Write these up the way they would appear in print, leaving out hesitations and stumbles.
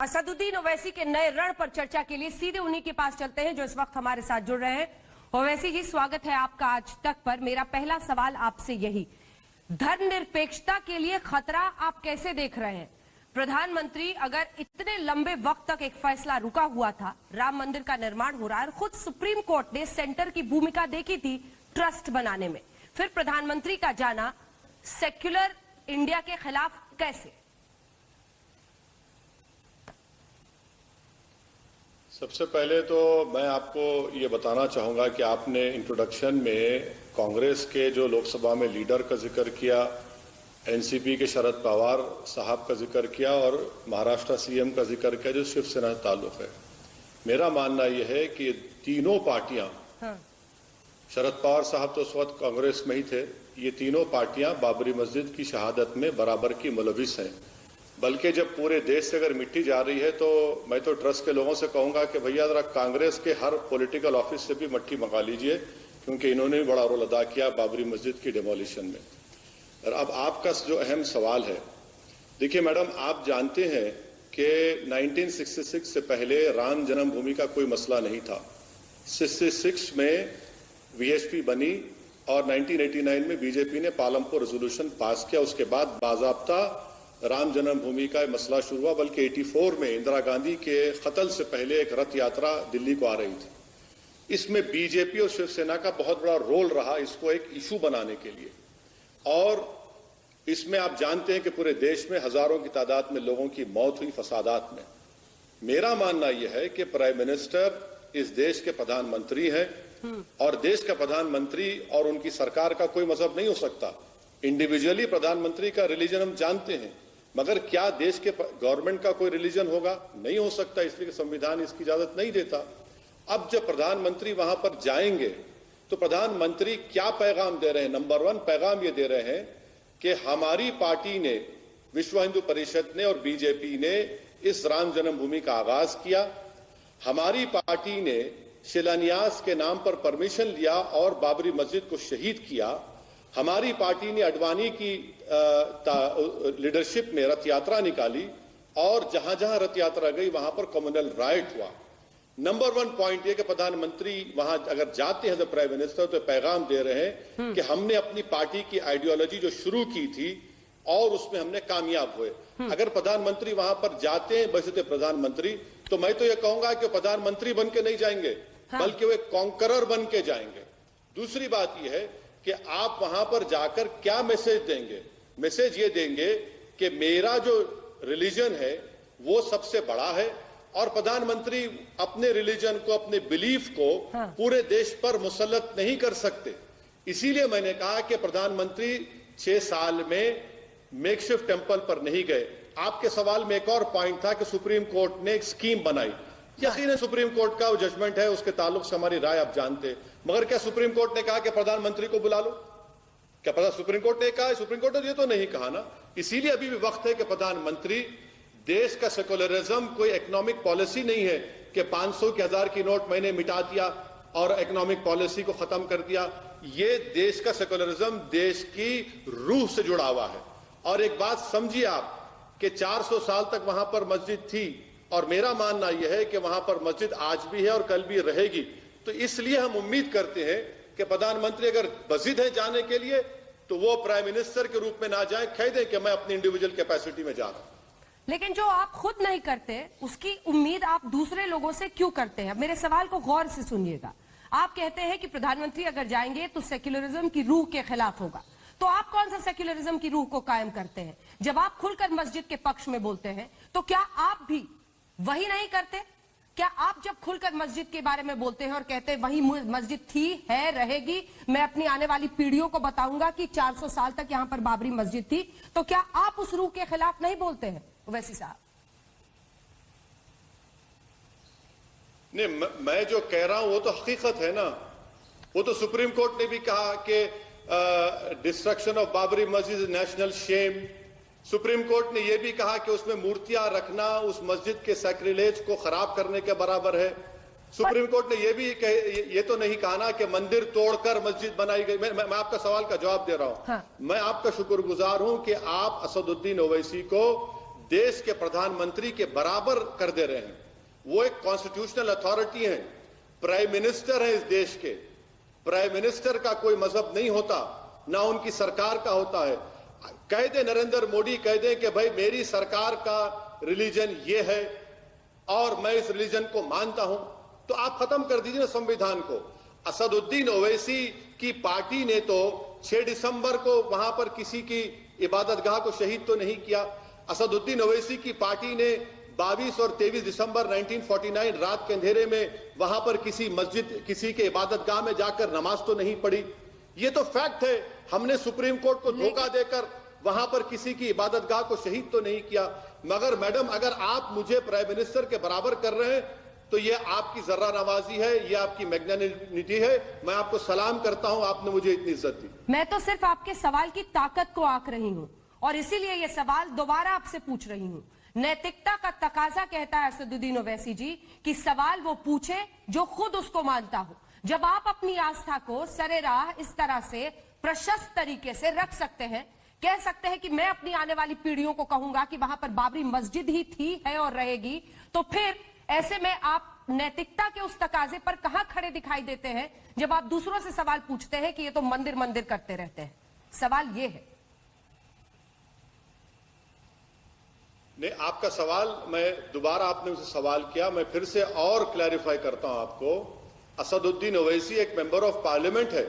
असदुद्दीन ओवैसी के नए रण पर चर्चा के लिए सीधे उन्हीं के पास चलते हैं जो इस वक्त हमारे साथ जुड़ रहे हैं। ओवैसी जी, स्वागत है आपका आज तक पर। मेरा पहला सवाल आपसे यही, धर्मनिरपेक्षता के लिए खतरा आप कैसे देख रहे हैं? प्रधानमंत्री अगर इतने लंबे वक्त तक एक फैसला रुका हुआ था, राम मंदिर का निर्माण हो रहा है, खुद सुप्रीम कोर्ट ने सेंटर की भूमिका देखी थी ट्रस्ट बनाने में, फिर प्रधानमंत्री का जाना सेक्युलर इंडिया के खिलाफ कैसे? सबसे पहले तो मैं आपको ये बताना चाहूँगा कि आपने इंट्रोडक्शन में कांग्रेस के जो लोकसभा में लीडर का जिक्र किया, एनसीपी के शरद पवार साहब का जिक्र किया और महाराष्ट्र सीएम का जिक्र किया जो शिवसेना से ताल्लुक है। मेरा मानना यह है कि तीनों पार्टियां, शरद पवार साहब तो उस वक्त कांग्रेस में ही थे, ये तीनों पार्टियां बाबरी मस्जिद की शहादत में बराबर की मुलविस हैं। बल्कि जब पूरे देश से अगर मिट्टी जा रही है तो मैं तो ट्रस्ट के लोगों से कहूंगा कि भैया जरा कांग्रेस के हर पॉलिटिकल ऑफिस से भी मट्टी मंगा लीजिए, क्योंकि इन्होंने भी बड़ा रोल अदा किया बाबरी मस्जिद की डिमोलिशन में। और अब आपका जो अहम सवाल है, देखिए मैडम, आप जानते हैं कि 1966 से पहले राम जन्मभूमि का कोई मसला नहीं था। 66 में वीएचपी बनी और 1989 में बीजेपी ने पालमपुर रेजोल्यूशन पास किया। उसके बाद बाजाब्ता राम जन्मभूमि का मसला शुरू हुआ। बल्कि 84 में इंदिरा गांधी के कत्ल से पहले एक रथ यात्रा दिल्ली को आ रही थी। इसमें बीजेपी और शिवसेना का बहुत बड़ा रोल रहा इसको एक इशू बनाने के लिए। और इसमें आप जानते हैं कि पूरे देश में हजारों की तादाद में लोगों की मौत हुई फसादात में। मेरा मानना यह है कि प्राइम मिनिस्टर इस देश के प्रधानमंत्री हैं और देश का प्रधानमंत्री और उनकी सरकार का कोई मजहब नहीं हो सकता। इंडिविजुअली प्रधानमंत्री का रिलीजन हम जानते हैं, मगर क्या देश के गवर्नमेंट का कोई रिलीजन होगा? नहीं हो सकता, इसलिए संविधान इसकी इजाजत नहीं देता। अब जब प्रधानमंत्री वहां पर जाएंगे तो प्रधानमंत्री क्या पैगाम दे रहे हैं? नंबर 1 पैगाम ये दे रहे हैं कि हमारी पार्टी ने, विश्व हिंदू परिषद ने और बीजेपी ने इस राम जन्मभूमि का आगाज किया। हमारी पार्टी ने शिलान्यास के नाम पर परमिशन लिया और बाबरी मस्जिद को शहीद किया। हमारी पार्टी ने अडवाणी की लीडरशिप में रथ यात्रा निकाली और जहां जहां रथ यात्रा गई वहां पर कम्युनल राइट हुआ। नंबर 1 पॉइंट ये कि प्रधानमंत्री वहां अगर जाते हैं तो प्राइम मिनिस्टर तो पैगाम दे रहे हैं कि हमने अपनी पार्टी की आइडियोलॉजी जो शुरू की थी और उसमें हमने कामयाब हुए। अगर प्रधानमंत्री वहां पर जाते हैं बशर्ते प्रधानमंत्री, तो मैं तो ये कहूंगा कि प्रधानमंत्री बन के नहीं जाएंगे, बल्कि वे कॉन्करर बन के जाएंगे। दूसरी बात यह है कि आप वहां पर जाकर क्या मैसेज देंगे? मैसेज ये देंगे कि मेरा जो रिलीजन है वो सबसे बड़ा है और प्रधानमंत्री अपने रिलीजन को, अपने बिलीफ को पूरे देश पर मुसल्लत नहीं कर सकते। इसीलिए मैंने कहा कि प्रधानमंत्री 6 साल में मेकशिफ्ट टेंपल पर नहीं गए। आपके सवाल में एक और पॉइंट था कि सुप्रीम कोर्ट ने एक स्कीम बनाई। यकीनन सुप्रीम कोर्ट का वो जजमेंट है, उसके ताल्लुक से हमारी राय आप जानते, मगर क्या सुप्रीम कोर्ट ने कहा कि प्रधानमंत्री को बुला लो? क्या पता सुप्रीम कोर्ट ने कहा? सुप्रीम कोर्ट ने ये तो नहीं कहा ना। इसीलिए अभी भी वक्त है कि प्रधानमंत्री, देश का सेकुलरिज्म कोई इकोनॉमिक पॉलिसी नहीं है कि 500 के 1000 की नोट मैंने मिटा दिया और इकोनॉमिक पॉलिसी को खत्म कर दिया। ये देश का सेकुलरिज्म देश की रूह से जुड़ा हुआ है। और एक बात समझिए आप कि 400 साल तक वहां पर मस्जिद थी और मेरा मानना यह है कि वहां पर मस्जिद आज भी है और कल भी रहेगी। तो इसलिए हम उम्मीद करते हैं कि प्रधानमंत्री अगर मस्जिद है जाने के लिए तो वो प्राइम मिनिस्टर के रूप में ना जाए, कह दें कि मैं अपनी इंडिविजुअल कैपेसिटी में जा रहा हूं। लेकिन जो आप खुद नहीं करते उसकी उम्मीद आप दूसरे लोगों से क्यों करते हैं? मेरे सवाल को गौर से सुनिएगा। आप कहते हैं कि प्रधानमंत्री अगर जाएंगे तो सेक्युलरिज्म की रूह के खिलाफ होगा, तो आप कौन सा सेक्युलरिज्म की रूह को कायम करते हैं? जब आप खुलकर मस्जिद के पक्ष में बोलते हैं तो क्या आप भी वही नहीं करते? क्या आप जब खुलकर मस्जिद के बारे में बोलते हैं और कहते हैं वही मस्जिद थी, है, रहेगी, मैं अपनी आने वाली पीढ़ियों को बताऊंगा कि 400 साल तक यहां पर बाबरी मस्जिद थी, तो क्या आप उस रूह के खिलाफ नहीं बोलते हैं ओवैसी साहब? नहीं, मैं जो कह रहा हूं वो तो हकीकत है ना। वो तो सुप्रीम कोर्ट ने भी कहा कि destruction of Babri Masjid is national shame. Supreme court ने यह भी कहा कि उसमें मूर्तियां रखना उस मस्जिद के सैक्रिलेज को खराब करने के बराबर है। सुप्रीम कोर्ट ने यह भी ये तो नहीं कहा ना कि मंदिर तोड़कर मस्जिद बनाई गई। मैं आपका सवाल का जवाब दे रहा हूं। मैं आपका शुक्रगुजार हूं कि आप असदुद्दीन ओवैसी को देश के प्रधानमंत्री के बराबर कर दे रहे हैं। वो एक कॉन्स्टिट्यूशनल अथॉरिटी हैं, प्राइम मिनिस्टर है इस देश के। प्राइम मिनिस्टर का कोई मजहब नहीं होता, ना उनकी सरकार का होता है। कह दे नरेंद्र मोदी, कह दे कि भाई मेरी सरकार का रिलीजन ये है और मैं इस रिलीजन को मानता हूं, तो आप खत्म कर दीजिए ना संविधान को। असदुद्दीन ओवैसी की पार्टी ने तो 6 दिसंबर को वहां पर किसी की इबादतगाह को शहीद तो नहीं किया। असदुद्दीन ओवैसी की पार्टी ने 22 और 23 दिसंबर 1949 रात के अंधेरे में वहां पर किसी मस्जिद, किसी के इबादतगाह में जाकर नमाज तो नहीं पढ़ी। ये तो फैक्ट है। हमने सुप्रीम कोर्ट को धोखा देकर वहां पर किसी की इबादतगाह को शहीद तो नहीं किया। मगर मैडम, अगर आप मुझे प्राइम मिनिस्टर के बराबर कर रहे हैं तो ये आपकी जर्रा नवाजी है, ये आपकी मैग्नानिमिटी है। मैं आपको सलाम करता हूं, आपने मुझे इतनी इज्जत दी। मैं तो सिर्फ आपके सवाल की ताकत को आंक रही हूं और इसीलिए ये सवाल दोबारा आपसे पूछ रही हूं। नैतिकता का तकाजा कहता है असदुद्दीन ओवैसी जी कि सवाल वो पूछे जो खुद उसको मानता हो। जब आप अपनी आस्था को सरेराह इस तरह से प्रशस्त तरीके से रख सकते हैं, कह सकते हैं कि मैं अपनी आने वाली पीढ़ियों को कहूंगा कि वहां पर बाबरी मस्जिद ही थी, है और रहेगी, तो फिर ऐसे में आप नैतिकता के उस तकाजे पर कहां खड़े दिखाई देते हैं जब आप दूसरों से सवाल पूछते हैं कि ये तो मंदिर मंदिर करते रहते हैं। सवाल ये है। नहीं, आपका सवाल, मैं दोबारा आपने मुझसे सवाल किया, मैं फिर से और क्लैरिफाई करता हूं आपको। असदुद्दीन ओवैसी एक मेंबर ऑफ पार्लियामेंट है।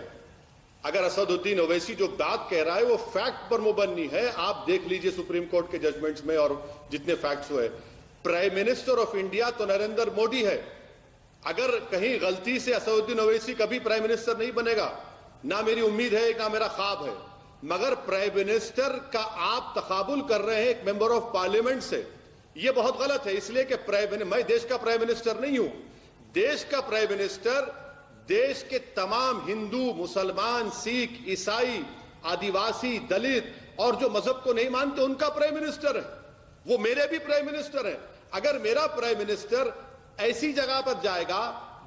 अगर असदुद्दीन ओवैसी जो बात कह रहा है वो फैक्ट पर मुबन्नी है, आप देख लीजिए सुप्रीम कोर्ट के जजमेंट्स में और जितने फैक्ट्स हुए। प्राइम मिनिस्टर ऑफ इंडिया तो नरेंद्र मोदी है। अगर कहीं गलती से असदुद्दीन ओवैसी कभी प्राइम मिनिस्टर नहीं बनेगा, ना मेरी उम्मीद है ना मेरा ख्वाब है, मगर प्राइम मिनिस्टर का आप तकाबुल कर रहे हैं एक मेंबर ऑफ पार्लियामेंट से, यह बहुत गलत है। इसलिए कि मैं देश का प्राइम मिनिस्टर नहीं हूं। देश का प्राइम मिनिस्टर देश के तमाम हिंदू, मुसलमान, सिख, ईसाई, आदिवासी, दलित और जो मजहब को नहीं मानते उनका प्राइम मिनिस्टर है। वो मेरे भी प्राइम मिनिस्टर हैं। अगर मेरा प्राइम मिनिस्टर ऐसी जगह पर जाएगा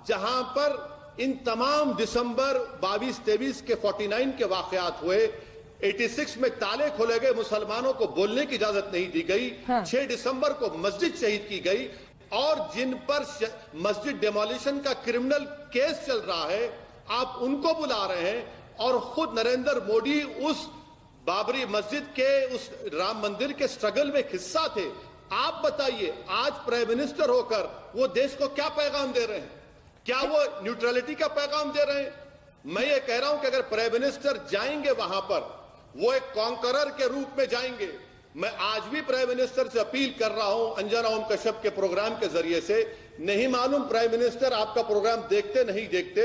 जहां पर इन तमाम दिसंबर 22-23 के 49 के वाकयात हुए, 86 में ताले खोले गए, मुसलमानों को बोलने की इजाजत नहीं दी गई, 6 दिसंबर को मस्जिद शहीद की गई और जिन पर मस्जिद डेमोलिशन का क्रिमिनल केस चल रहा है, आप उनको बुला रहे हैं और खुद नरेंद्र मोदी उस बाबरी मस्जिद के, उस राम मंदिर के स्ट्रगल में हिस्सा थे। आप बताइए, आज प्राइम मिनिस्टर होकर वो देश को क्या पैगाम दे रहे हैं? क्या वो न्यूट्रलिटी का पैगाम दे रहे हैं? मैं ये कह रहा हूं कि अगर प्राइम मिनिस्टर जाएंगे वहां पर, वो एक कॉन्करर के रूप में जाएंगे। मैं आज भी प्राइम मिनिस्टर से अपील कर रहा हूं अंजना ओम कश्यप के प्रोग्राम के जरिए से। नहीं मालूम प्राइम मिनिस्टर आपका प्रोग्राम देखते नहीं देखते,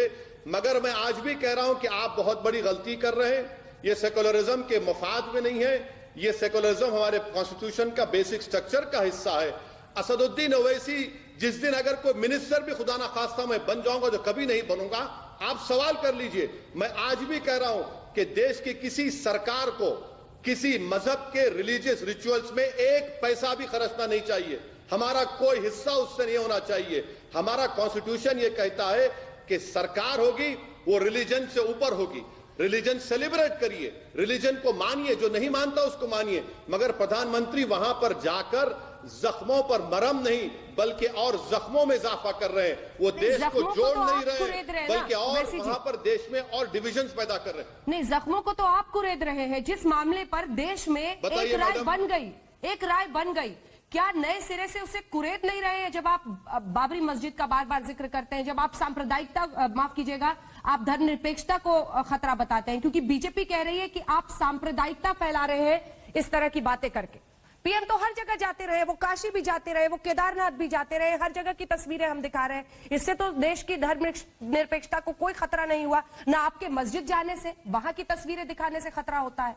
मगर मैं आज भी कह रहा हूं कि आप बहुत बड़ी गलती कर रहे हैं। ये सेकुलरिज्म के मफाद में नहीं है, ये सेकुलरिज्म हमारे कॉन्स्टिट्यूशन का बेसिक स्ट्रक्चर का हिस्सा है। असदुद्दीन ओवैसी जिस दिन अगर कोई मिनिस्टर भी खुदा ना खास्ता मैं बन जाऊंगा, जो कभी नहीं बनूंगा, आप सवाल कर लीजिए। मैं आज भी कह रहा हूं कि देश की किसी सरकार को किसी मजहब के रिलीजियस रिचुअल्स में एक पैसा भी खर्चना नहीं चाहिए। हमारा कोई हिस्सा उससे नहीं होना चाहिए। हमारा कॉन्स्टिट्यूशन ये कहता है कि सरकार होगी वो रिलीजन से ऊपर होगी। रिलीजन सेलिब्रेट करिए, रिलीजन को मानिए, जो नहीं मानता उसको मानिए, मगर प्रधानमंत्री वहां पर जाकर जख्मों पर मरहम नहीं बल्कि और जख्मों में इजाफा कर रहे हैं। वो देश को जोड़ नहीं रहे बल्कि और वहां पर देश में और डिविजन्स पैदा कर रहे हैं। नहीं, जख्मों को तो आप कुरेद रहे हैं। जिस मामले पर देश में एक राय बन गई, क्या नए सिरे से उसे कुरेद नहीं रहे हैं? जब आप बाबरी मस्जिद का बार बार जिक्र करते हैं, जब आप सांप्रदायिकता, माफ कीजिएगा, आप धर्मनिरपेक्षता को खतरा बताते हैं, क्योंकि बीजेपी कह रही है कि आप सांप्रदायिकता फैला रहे हैं इस तरह की बातें करके। पीएम तो हर जगह जाते रहे, वो काशी भी जाते रहे, वो केदारनाथ भी जाते रहे, हर जगह की तस्वीरें हम दिखा रहे हैं। इससे तो देश की धर्मनिरपेक्षता को कोई खतरा नहीं हुआ। ना आपके मस्जिद जाने से, वहां की तस्वीरें दिखाने से खतरा होता है।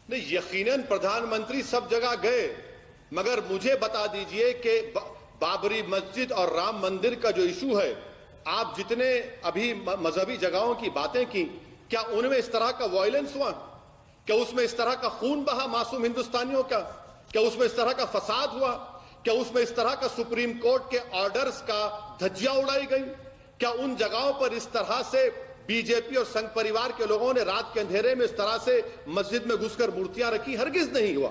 नहीं, यकीनन प्रधानमंत्री सब जगह गए, मगर मुझे बता दीजिए कि बाबरी मस्जिद और राम मंदिर का जो इशू है, आप जितने अभी मजहबी जगहों की बातें की, क्या उनमें इस तरह का वायलेंस हुआ? क्या उसमें इस तरह का खून बहा मासूम हिंदुस्तानियों का? क्या उसमें इस तरह का फसाद हुआ? क्या उसमें इस तरह का सुप्रीम कोर्ट के ऑर्डर्स का धज्जियां उड़ाई गई? क्या उन जगहों पर इस तरह से बीजेपी और संघ परिवार के लोगों ने रात के अंधेरे में इस तरह से मस्जिद में घुसकर मूर्तियां रखी, हरगिज नहीं हुआ।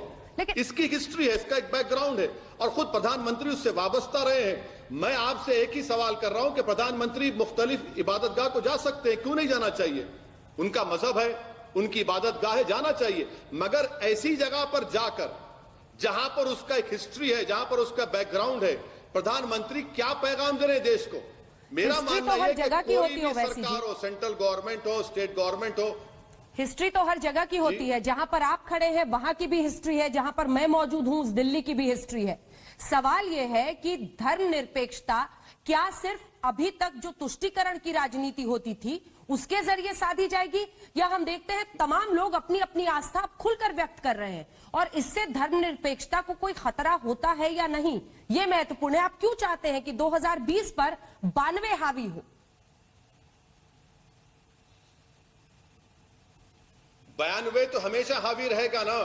इसकी हिस्ट्री है, इसका एक बैकग्राउंड है और खुद प्रधानमंत्री उससे वाबस्ता रहे हैं। मैं आपसे एक ही सवाल कर रहा हूं कि प्रधानमंत्री मुख्तलिफ इबादतगाह को जा सकते हैं, क्यों नहीं जाना चाहिए? उनका मजहब है, उनकी इबादतगाह है, जाना चाहिए। मगर ऐसी जगह पर जाकर जहां पर उसका एक हिस्ट्री है, जहां पर उसका बैकग्राउंड है, प्रधानमंत्री क्या पैगाम दे रहे हैं देश को? मेरा मानना है कि कोई भी सरकार हो, सेंट्रल गवर्नमेंट हो, स्टेट गवर्नमेंट हो, हिस्ट्री तो हर जगह की होती है। जहां पर आप खड़े हैं वहां की भी हिस्ट्री है, जहां पर मैं मौजूद हूं उस दिल्ली की भी हिस्ट्री है। सवाल यह है कि धर्मनिरपेक्षता क्या सिर्फ अभी तक जो तुष्टीकरण की राजनीति होती थी उसके जरिए साधी जाएगी, या हम देखते हैं तमाम लोग अपनी अपनी आस्था खुलकर व्यक्त कर रहे हैं और इससे धर्मनिरपेक्षता को कोई खतरा होता है या नहीं, यह महत्वपूर्ण है। आप क्यों चाहते हैं कि 2020 पर 92 हावी हो? 92 तो हमेशा हावी रहेगा ना।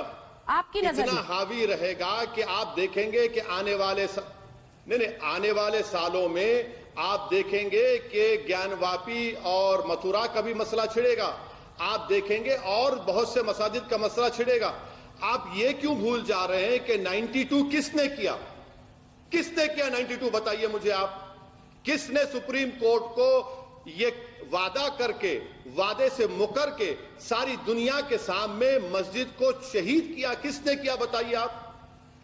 आपकी नजर इतना हावी रहेगा कि आप देखेंगे कि आने वाले सालों में आप देखेंगे कि ज्ञानवापी और मथुरा का भी मसला छिड़ेगा। आप देखेंगे और बहुत से मसाजिद का मसला छिड़ेगा। आप ये क्यों भूल जा रहे हैं कि 92 किसने किया? 92 बताइए मुझे आप। किसने सुप्रीम कोर्ट को ये वादा करके, वादे से मुकर के सारी दुनिया के सामने मस्जिद को शहीद किया? किसने किया बताइए आप?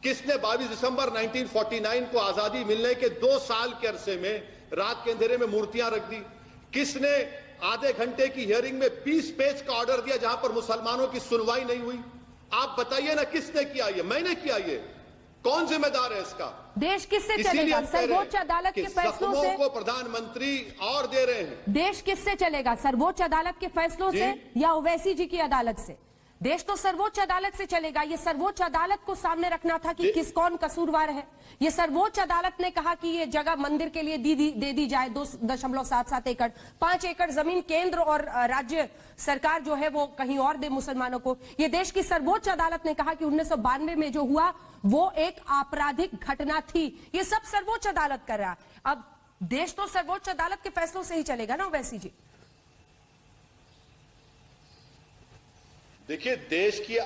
किसने 22 दिसंबर 1949 को आजादी मिलने के 2 साल के अरसे में रात के अंधेरे में मूर्तियां रख दी? किसने आधे घंटे की हियरिंग में 20 पेज का ऑर्डर दिया जहां पर मुसलमानों की सुनवाई नहीं हुई? आप बताइए ना, किसने किया? ये मैंने किया। ये कौन जिम्मेदार है इसका? देश किससे चलेगा? सर्वोच्च अदालत के फैसलों से को प्रधानमंत्री और दे रहे हैं। देश किससे चलेगा? सर्वोच्च अदालत के फैसलों से या ओवैसी जी की अदालत से? देश तो सर्वोच्च अदालत से चलेगा। ये सर्वोच्च अदालत को सामने रखना था कि किस कौन कसूरवार है। ये सर्वोच्च अदालत ने कहा कि ये जगह मंदिर के लिए दे दी जाए 2.77 एकड़, 5 एकड़ जमीन केंद्र और राज्य सरकार जो है वो कहीं और दे मुसलमानों को। ये देश की सर्वोच्च अदालत ने कहा कि 1992 में जो हुआ वो एक आपराधिक घटना थी। ये सब सर्वोच्च अदालत कर रहा है। अब देश तो सर्वोच्च अदालत के फैसलों से ही चलेगा ना ओवैसी जी? देखिए, देश की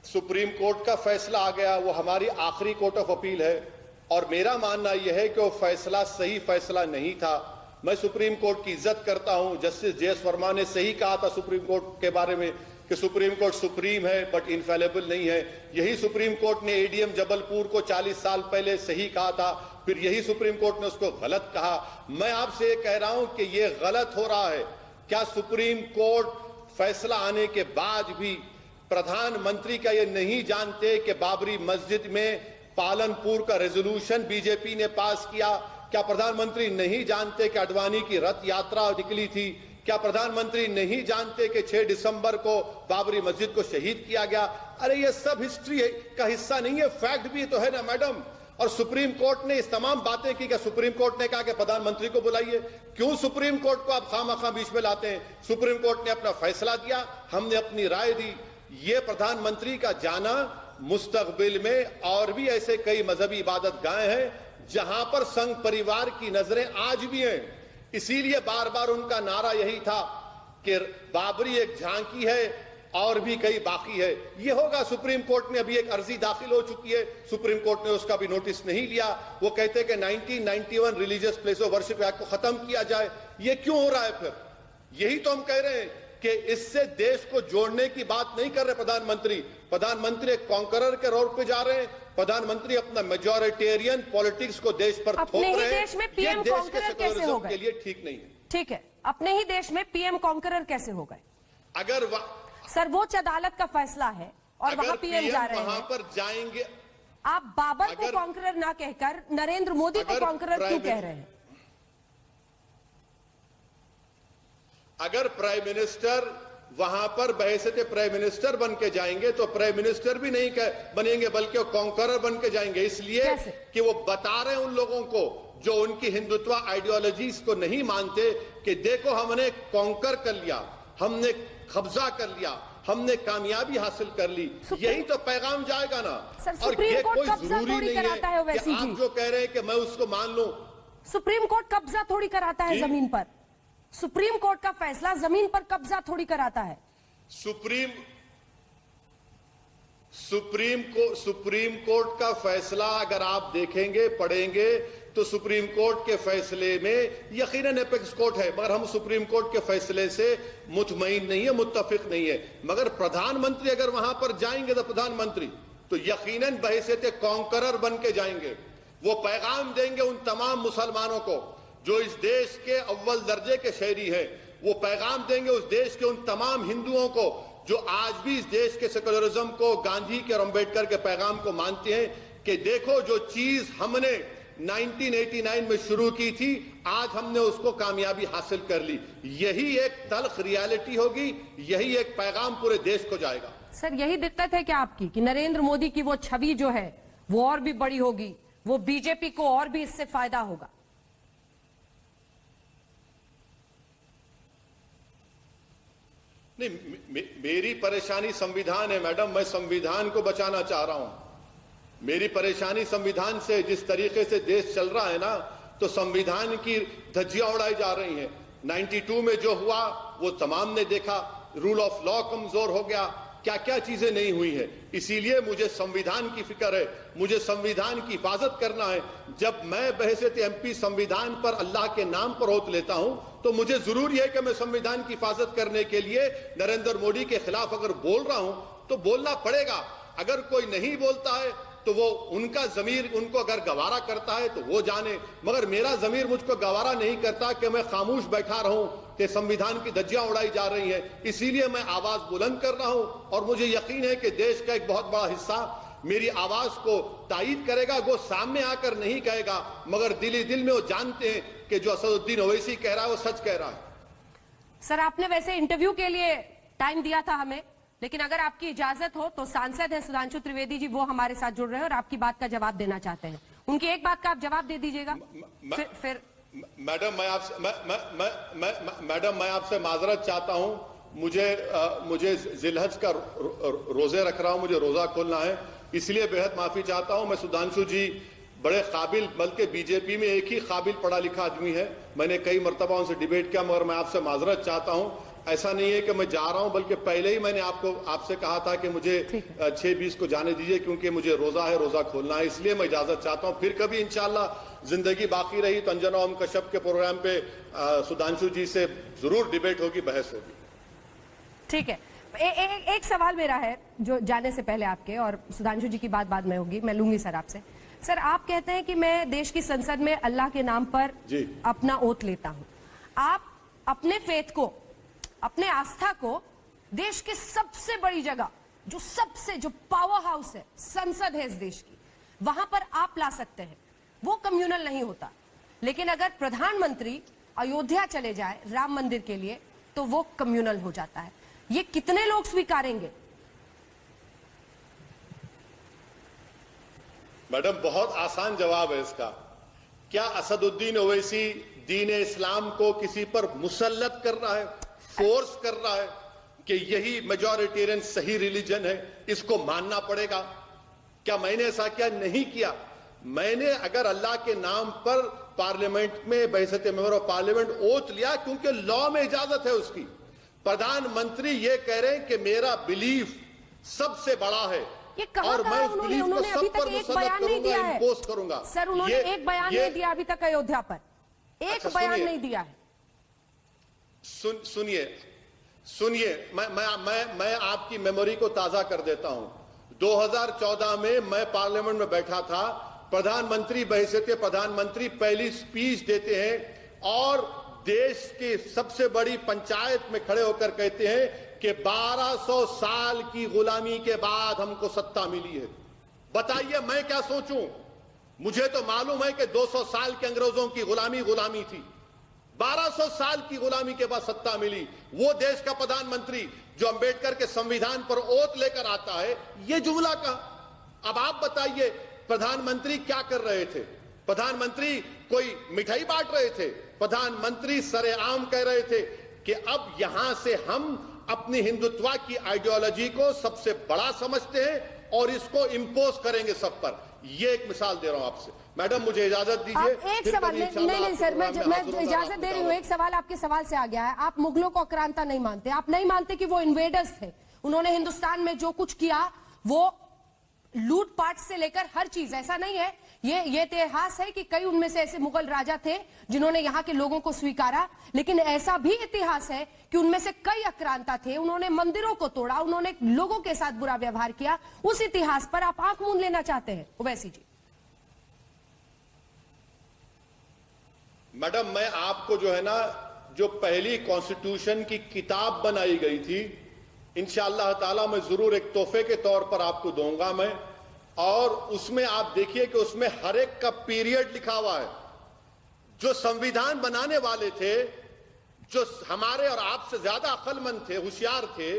सुप्रीम कोर्ट का फैसला आ गया, वो हमारी आखिरी कोर्ट ऑफ अपील है और मेरा मानना यह है कि वो फैसला सही फैसला नहीं था। मैं सुप्रीम कोर्ट की इज्जत करता हूं। Justice JS. वर्मा ने सही कहा था सुप्रीम कोर्ट के बारे में कि सुप्रीम कोर्ट सुप्रीम है बट इनफेलेबल नहीं है। यही सुप्रीम कोर्ट ने एडीएम जबलपुर को 40 साल पहले सही कहा था, फिर यही सुप्रीम कोर्ट ने उसको गलत कहा। मैं आपसे ये कह रहा हूं कि ये गलत हो रहा है। क्या सुप्रीम कोर्ट फैसला आने के बाद भी प्रधानमंत्री का ये नहीं जानते कि बाबरी मस्जिद में पालनपुर का रेजोल्यूशन बीजेपी ने पास किया? क्या प्रधानमंत्री नहीं जानते कि अडवाणी की रथ यात्रा निकली थी? क्या प्रधानमंत्री नहीं जानते कि 6 दिसंबर को बाबरी मस्जिद को शहीद किया गया? अरे ये सब हिस्ट्री का हिस्सा नहीं है, फैक्ट भी तो है ना मैडम। और सुप्रीम कोर्ट ने इस तमाम बातें की। क्या सुप्रीम कोर्ट ने कहा कि प्रधानमंत्री को बुलाइए? क्यों सुप्रीम कोर्ट को आप खामखा बीच में लाते हैं? सुप्रीम कोर्ट ने अपना फैसला दिया, हमने अपनी राय दी। ये प्रधानमंत्री का जाना, मुस्तकबिल में और भी ऐसे कई मजहबी इबादतगाह हैं जहां पर संघ परिवार की नजरें आज भी हैं। इसीलिए बार बार उनका नारा यही था कि बाबरी एक झांकी है और भी कई बाकी है। ये होगा। सुप्रीम कोर्ट में अभी एक अर्जी दाखिल हो चुकी है, सुप्रीम कोर्ट ने उसका भी नोटिस नहीं लिया। वो कहते हैं कि 1991 religious place of worship act को खत्म किया जाए। ये क्यों हो रहा है? फिर यही तो हम कह रहे हैं कि इससे देश को जोड़ने की बात नहीं कर रहे प्रधानमंत्री। प्रधानमंत्री एक कॉन्करर के रोड पे जा रहे हैं। प्रधानमंत्री अपना मेजॉरिटेरियन पॉलिटिक्स को देश पर थोप रहे हैं। अपने ही देश में पीएम कॉन्करर कैसे हो गए? के लिए ठीक नहीं है। ठीक है, अपने ही देश में पीएम कॉन्करर कैसे हो गए? अगर सर्वोच्च अदालत का फैसला है और वहां पीएम जा रहे हैं, वहां पर जाएंगे। आप बाबर को कॉन्करर ना कहकर नरेंद्र मोदी को कॉन्करर क्यों कह रहे हैं? अगर प्राइम मिनिस्टर वहां पर बहैसियत प्राइम मिनिस्टर बन के जाएंगे तो प्राइम मिनिस्टर भी नहीं बनेंगे बल्कि वो कॉन्करर बन के जाएंगे। इसलिए कि वो बता रहे हैं उन लोगों को जो उनकी हिंदुत्व आइडियोलॉजीज को नहीं मानते कि देखो हमने कॉन्कर कर लिया, हमने कब्जा कर लिया, हमने कामयाबी हासिल कर ली। यही तो पैगाम जाएगा ना। और ये कोई जरूरी नहीं है कि आप जो कह रहे हैं कि मैं उसको मान लूं। सुप्रीम कोर्ट कब्जा थोड़ी कराता है जमीन पर। सुप्रीम कोर्ट का फैसला जमीन पर कब्जा थोड़ी कराता है। सुप्रीम कोर्ट का फैसला अगर आप देखेंगे, पढ़ेंगे, तो सुप्रीम कोर्ट के फैसले में यकीनन एपेक्स कोर्ट है, मगर हम सुप्रीम कोर्ट के फैसले से मुतमईन नहीं है, मुत्तफिक नहीं है। मगर प्रधानमंत्री अगर वहां पर जाएंगे तो प्रधानमंत्री तो यकीनन बहैसियत कॉन्करर बन के जाएंगे। वो पैगाम देंगे उन तमाम मुसलमानों को जो इस देश के अव्वल दर्जे के शहरी हैं। वो पैगाम देंगे उस देश के उन तमाम हिंदुओं को जो आज भी इस देश के सेकुलरिज्म को, गांधी के और अंबेडकर के पैगाम को मानते हैं कि देखो जो चीज हमने 1989 में शुरू की थी, आज हमने उसको कामयाबी हासिल कर ली। यही एक तल्ख रियलिटी होगी, यही एक पैगाम पूरे देश को जाएगा। सर यही दिक्कत है क्या आपकी कि नरेंद्र मोदी की वो छवि जो है वो और भी बड़ी होगी, वो बीजेपी को और भी इससे फायदा होगा? नहीं, मेरी परेशानी संविधान है मैडम, मैं संविधान को बचाना चाह रहा हूं। मेरी परेशानी संविधान से, जिस तरीके से देश चल रहा है ना, तो संविधान की धज्जियां उड़ाई जा रही हैं। 92 में जो हुआ वो तमाम ने देखा, रूल ऑफ लॉ कमजोर हो गया, क्या क्या चीजें नहीं हुई हैं। इसीलिए मुझे संविधान की फिक्र है, मुझे संविधान की हिफाजत करना है। जब मैं बहैसियत एमपी संविधान पर अल्लाह के नाम पर ओत लेता हूं तो मुझे जरूरी है कि मैं संविधान की हिफाजत करने के लिए नरेंद्र मोदी के खिलाफ अगर बोल रहा हूं तो बोलना पड़ेगा। अगर कोई नहीं बोलता है तो वो उनका जमीर उनको अगर गवारा करता है तो वो जाने, मगर मेरा जमीर मुझको गवारा नहीं करता कि मैं खामोश बैठा रहूं कि संविधान की धज्जियां उड़ाई जा रही हैं। इसीलिए मैं आवाज बुलंद कर रहा हूं और मुझे यकीन है कि देश का एक बहुत बड़ा हिस्सा मेरी आवाज को तायीद करेगा। वो सामने आकर नहीं कहेगा, मगर दिल में वो जानते हैं कि जो असदुद्दीन ओवैसी कह रहा है वो सच कह रहा है। सर आपने वैसे इंटरव्यू के लिए टाइम दिया था हमें, लेकिन अगर आपकी इजाजत हो तो सांसद हैं सुधांशु त्रिवेदी जी, वो हमारे साथ जुड़ रहे हैं और आपकी बात का जवाब देना चाहते हैं। उनकी एक बात का आप जवाब दे दीजिएगा। फिर मैडम मैं आपसे माजरत चाहता हूं। मुझे जिलहज का रोजे रख रहा हूं, मुझे रोजा खोलना है, इसलिए बेहद माफी चाहता हूं। मैं सुधांशु जी बड़े काबिल, बल्कि बीजेपी में एक ही काबिल पढ़ा लिखा आदमी है, मैंने कई मरतबा उनसे डिबेट किया, मगर मैं आपसे माजरत चाहता हूं। ऐसा नहीं है कि मैं जा रहा हूं, बल्कि पहले ही मैंने आपसे कहा था कि मुझे 6:20 को जाने दीजिए, क्योंकि मुझे रोजा है, रोजा खोलना है, इसलिए मैं इजाजत चाहता हूं। फिर कभी इंशाल्लाह जिंदगी बाकी रही तो अंजना ओम कश्यप के प्रोग्राम पे सुधांशु जी से जरूर डिबेट होगी, बहस होगी। ठीक है। एक सवाल मेरा है जो जाने से पहले आपके, और सुधांशु जी की बात बाद में होगी, मैं लूंगी सर आपसे। सर आप कहते हैं कि मैं देश की संसद में अल्लाह के नाम पर अपना ओथ लेता हूं। आप अपने फेथ को, अपने आस्था को देश की सबसे बड़ी जगह, जो पावर हाउस है, संसद है इस देश की, वहां पर आप ला सकते हैं। वो कम्युनल नहीं होता। लेकिन अगर प्रधानमंत्री अयोध्या चले जाए राम मंदिर के लिए तो वो कम्युनल हो जाता है। ये कितने लोग स्वीकारेंगे? मैडम बहुत आसान जवाब है इसका। क्या असदुद्दीन ओवैसी दीन इस्लाम को किसी पर मुसल्लत कर रहा है, फोर्स कर रहा है कि यही मेजॉरिटेरियन सही रिलीजन है, इसको मानना पड़ेगा? क्या मैंने ऐसा किया? नहीं किया। मैंने अगर अल्लाह के नाम पर पार्लियामेंट में बहसत मेंबर ऑफ पार्लियामेंट ओथ लिया, क्योंकि लॉ में इजाजत है उसकी। प्रधानमंत्री ये कह रहे हैं कि मेरा बिलीफ सबसे बड़ा है और मैं उस बिलीफ को सब पर मुसल्लत करूंगा, इंपोज करूंगा। सर उन्होंने एक बयान नहीं दिया अभी तक अयोध्या पर, एक बयान नहीं दिया है। सुनिए, मैं आपकी मेमोरी को ताजा कर देता हूं। 2014 में मैं पार्लियामेंट में बैठा था, प्रधानमंत्री बहैसियत प्रधानमंत्री पहली स्पीच देते हैं और देश की सबसे बड़ी पंचायत में खड़े होकर कहते हैं कि 1200 साल की गुलामी के बाद हमको सत्ता मिली है। बताइए मैं क्या सोचूं? मुझे तो मालूम है कि 200 साल के अंग्रेजों की गुलामी थी, 1200 साल की गुलामी के बाद सत्ता मिली। वो देश का प्रधानमंत्री जो अंबेडकर के संविधान पर ओथ लेकर आता है, ये जुमला कहा। अब आप बताइए प्रधानमंत्री क्या कर रहे थे? प्रधानमंत्री कोई मिठाई बांट रहे थे? प्रधानमंत्री सरेआम कह रहे थे कि अब यहां से हम अपनी हिंदुत्व की आइडियोलॉजी को सबसे बड़ा समझते हैं और इसको इंपोज करेंगे सब पर। ये एक मिसाल दे रहा हूं आपसे। मैडम मुझे इजाजत दीजिए। आप एक सवाल नहीं सर, मैं इजाजत दे रही हूँ। एक सवाल आपके सवाल से आ गया है। आप मुगलों को आक्रांता नहीं मानते, आप नहीं मानते कि वो इन्वेडर्स थे, उन्होंने हिंदुस्तान में जो कुछ किया वो लूटपाट से लेकर हर चीज, ऐसा नहीं है। ये इतिहास है कि कई उनमें से ऐसे मुगल राजा थे जिन्होंने यहाँ के लोगों को स्वीकारा, लेकिन ऐसा भी इतिहास है कि उनमें से कई आक्रांता थे, उन्होंने मंदिरों को तोड़ा, उन्होंने लोगों के साथ बुरा व्यवहार किया। उस इतिहास पर आप आंख मूंद लेना चाहते हैं ओवैसी जी? मैडम मैं आपको जो है ना, जो पहली कॉन्स्टिट्यूशन की किताब बनाई गई थी, इंशाअल्लाह ताला मैं जरूर एक तोहफे के तौर पर आपको दूंगा मैं, और उसमें आप देखिए कि उसमें हर एक का पीरियड लिखा हुआ है। जो संविधान बनाने वाले थे, जो हमारे और आपसे ज्यादा अक्लमंद थे, होशियार थे,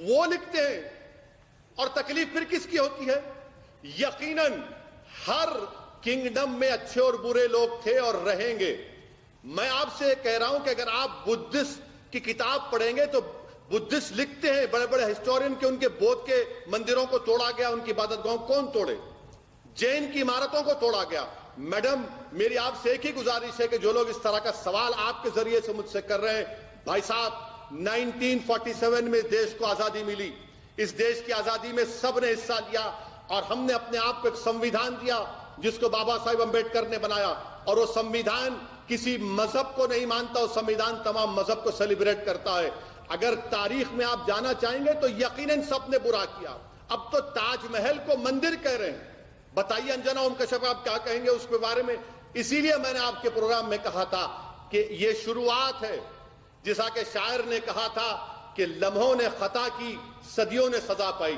वो लिखते हैं। और तकलीफ फिर किसकी होती है? यकीनन हर किंगडम में अच्छे और बुरे लोग थे और रहेंगे। मैं आपसे कह रहा हूं कि अगर आप बुद्धिस्ट की किताब पढ़ेंगे तो बुद्धिस्ट लिखते हैं, बड़े बड़े हिस्टोरियन के, उनके बौद्ध के मंदिरों को तोड़ा गया, उनकी इबादतगाहों कौन तोड़े? जैन की इमारतों को तोड़ा गया। मैडम मेरी आपसे एक ही गुजारिश है कि जो लोग इस तरह का सवाल आपके जरिए से मुझसे कर रहे हैं, भाई साहब 1947 में इस देश को आजादी मिली, इस देश की आजादी में सबने हिस्सा लिया और हमने अपने आप को एक संविधान दिया जिसको बाबा साहेब अंबेडकर ने बनाया, और वो संविधान किसी मजहब को नहीं मानता, वो संविधान तमाम मजहब को सेलिब्रेट करता है। अगर तारीख में आप जाना चाहेंगे तो यकीनन सबने बुरा किया। अब तो ताजमहल को मंदिर कह रहे हैं। बताइए अंजना ओम कश्यप आप क्या कहेंगे उसके बारे में? इसीलिए मैंने आपके प्रोग्राम में कहा था कि ये शुरुआत है, जैसा कि शायर ने कहा था कि लम्हों ने खता की, सदियों ने सजा पाई।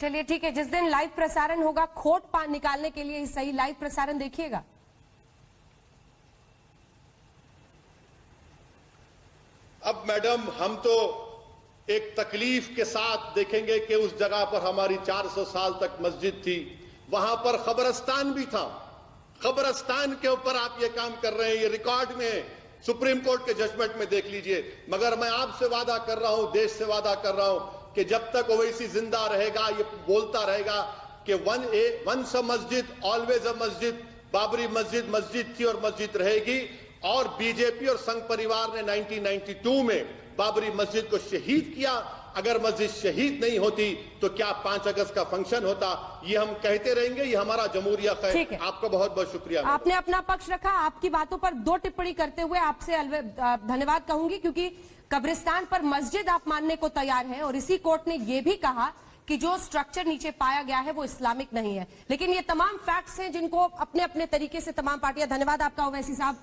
चलिए ठीक है, जिस दिन लाइव प्रसारण होगा खोट निकालने के लिए सही लाइव प्रसारण देखिएगा। अब मैडम हम तो एक तकलीफ के साथ देखेंगे कि उस जगह पर हमारी 400 साल तक मस्जिद थी, वहां पर कब्रिस्तान भी था। कब्रिस्तान के ऊपर आप ये काम कर रहे हैं, ये रिकॉर्ड में है, सुप्रीम कोर्ट के जजमेंट में देख लीजिए। मगर मैं आपसे वादा कर रहा हूं, देश से वादा कर रहा हूं कि जब तक ओवैसी जिंदा रहेगा, ये बोलता रहेगा कि वंस अ मस्जिद ऑलवेज अ मस्जिद, बाबरी मस्जिद मस्जिद थी और मस्जिद रहेगी। और बीजेपी और संघ परिवार ने 1992 में बाबरी मस्जिद को शहीद किया। अगर मस्जिद शहीद नहीं होती तो क्या 5 अगस्त का फंक्शन होता? ये हम कहते रहेंगे, ये हमारा जमहूरिया है। आपका बहुत बहुत शुक्रिया। आपने अपना पक्ष रखा। आपकी बातों पर 2 टिप्पणी करते हुए आपसे धन्यवाद कहूंगी, क्योंकि कब्रिस्तान पर मस्जिद आप मानने को तैयार हैं और इसी कोर्ट ने यह भी कहा कि जो स्ट्रक्चर नीचे पाया गया है वो इस्लामिक नहीं है। लेकिन ये तमाम फैक्ट्स हैं जिनको अपने अपने तरीके से तमाम पार्टियां, धन्यवाद आपका ओवैसी साहब,